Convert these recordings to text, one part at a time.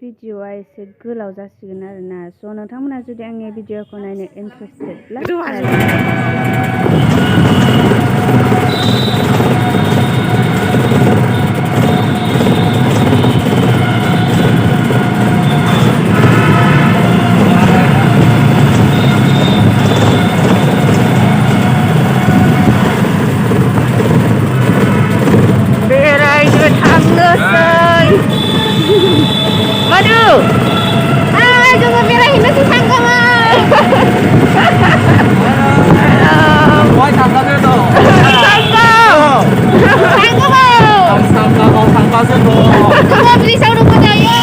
भिडिअ'आ एसे गोलाव जासिगोन आरोना स' नोंथांमोना जुदि आंनि भिडिअ'खौ नायनो इन्टारेस्टेडब्ला बेरायनो थांनोसै मधु जोङो बेरायहैनोसै सांगामाव बहाय थांगासिनो दं? सांगामाव थांगासिनो दं जोङो ब्रिजआव दङ दायो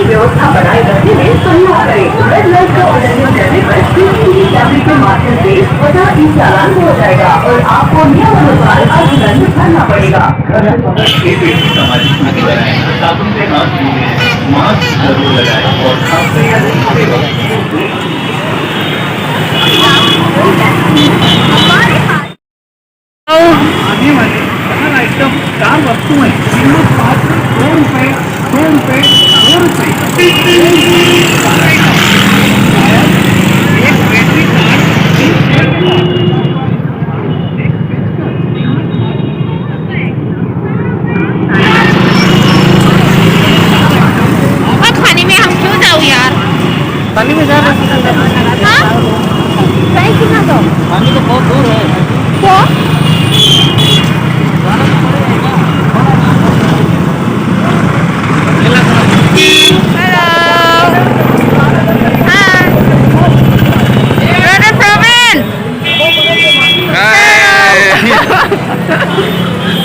व्यवस्था बनाए रखने में सहयोग करें। रेड लाइट का उल्लंघन करने पर सीसीटीवी कैमरे के माध्यम से स्वतः ही चालान हो जाएगा और आपको नियमानुसार अर्थदंड भरना पड़ेगा। साबुन से हाथ धोएं, मास्क जरूर लगाएं और खांसते या छींकते वक्त एकदम 4 वस्तुएं कीमत मात्र ₹2, ₹2, ₹2। एक बैटरी कार्ड खाने में हम क्यों जाओ यार पानी में जा रहे हैं। हाँ सही कितना दो पानी तो बहुत दूर है तो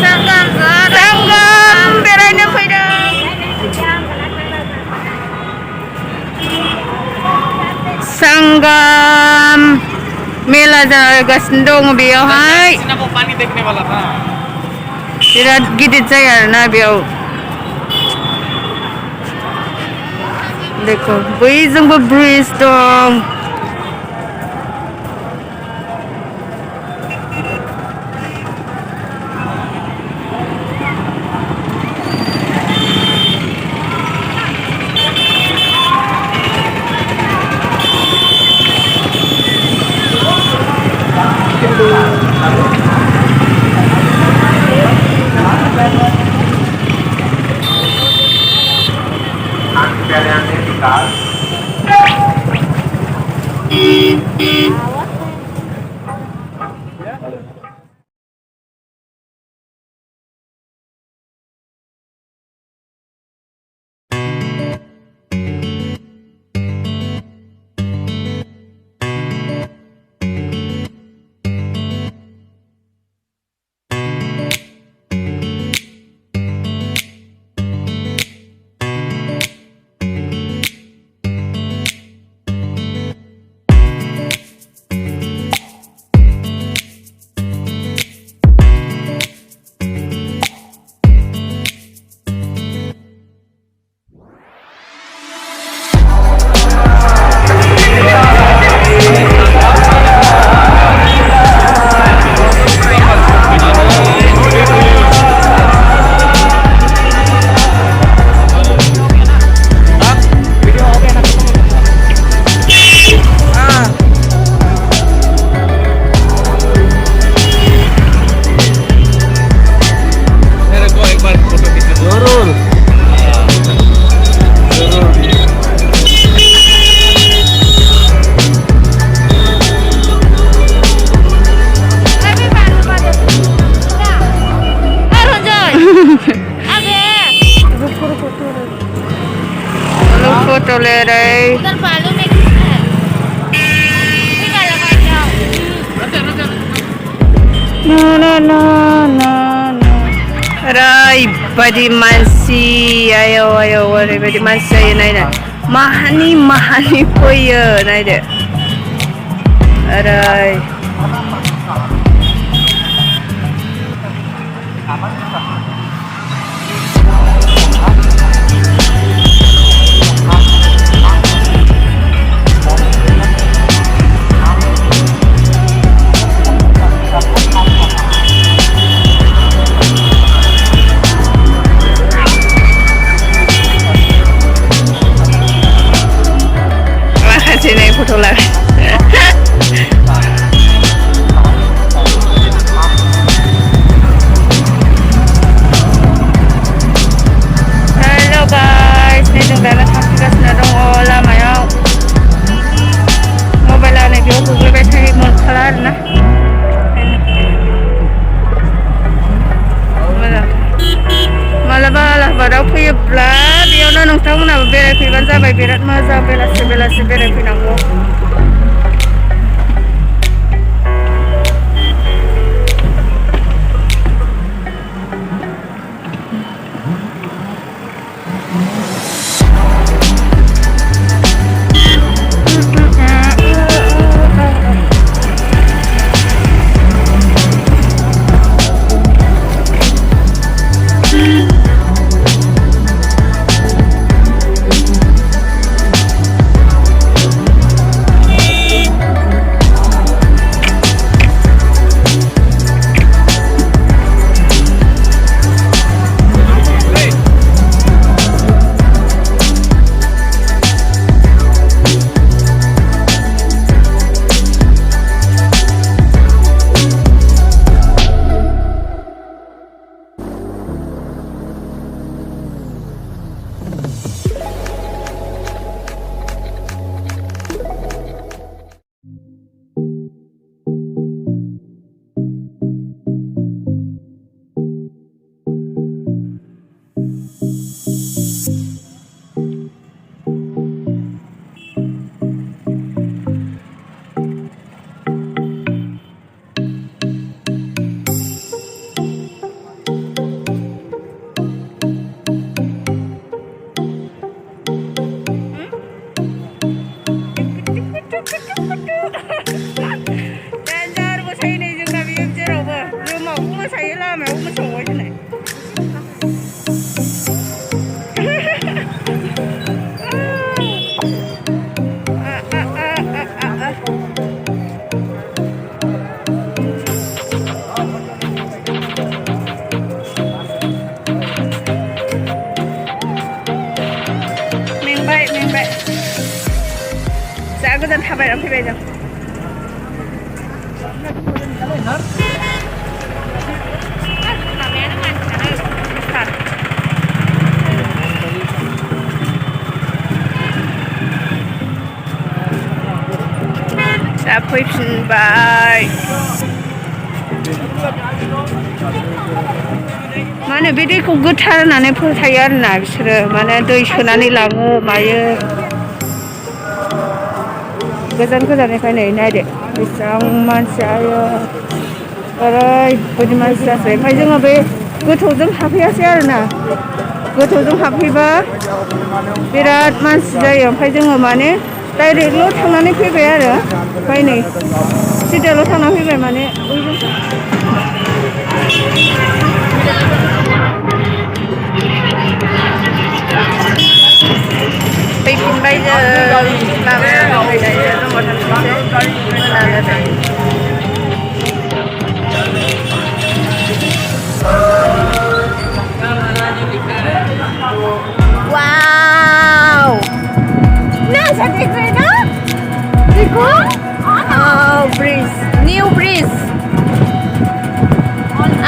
Sangam beraina fayda Sangam Mela Prayagraj dong बेयावहाय पानी देखने वाला था बिराद गिदिर जायगा आरोना बेयाव देखो बैजोंबो ब्रिज दं ओरैबायदि मानसि आयौ आयौ ओरैबायदि मानसि जायो नायनो माहानि फैयो नायदो ओरै sini foto lah. Halo guys, ini जों दा थांगासिनो दङ लामायाव मबाइलानो बेयाव गोग्लैबाय थायो मोनखाला आरोना मालाबा आलाहाबादाव फैयोब्ला बेयावनो नोंथांमोनाबो बेरायफैबानो जाबाय बिराद मोजां बेलासि बेलासि बेरायफैनांगौ गोजान थाबायनानै फैबाय जों दा फैफिनबाय माने बे दैखौ गोथार होननानै फोथायो आरोना बिसोरो माने दै सोनानै लाङो मायो गोजान गोजाननिफ्राय नै नायदो बेसेबां मानसि आयो ओरैबायदि मानसि जासै ओमफ्राय जोङो बे गोथौजों हाबहैयासै आरोना गोथौजों हाबहैबा बिराद मानसि जायो ओमफ्राय जोङो माने डाइरेक्टल' थांनानै फैबाय आरो ओमफ्राय नै सिदाल' थांनानै फैबाय माने फैफिनबाय जों लामायाव फैनाय Wow! Nasa dito na? Dito? Oh, breeze. New breeze.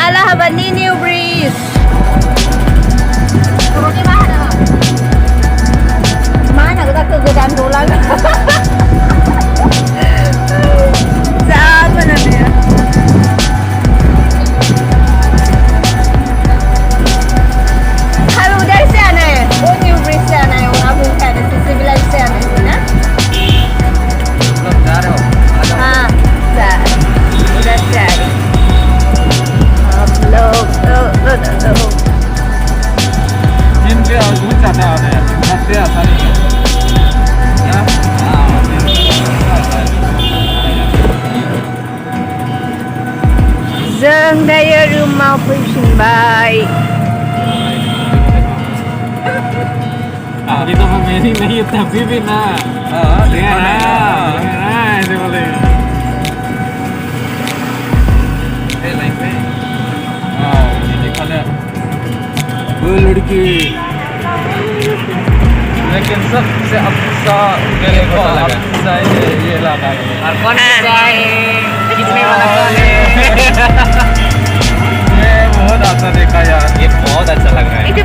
Allahabad ni new breeze. Mana kita kegedean dolar. Sama namanya. Kalau udah sana, oh new breeze sana, orang pun kan civilized sana, na? Belum ada. Ah, dah. Udah cari. जों दायो रुमाव फैफिनबाय अभी तो हम मेरी नहीं है तभी भी ना देखो ना ऐसे बोले लाइन पे ये देखा ना वो लड़की लेकिन सबसे अच्छा मेरे को अच्छा ये लगा और कौन कितने वाला कौन है ये बहुत अच्छा देखा यार ये बहुत अच्छा लग रहा है itu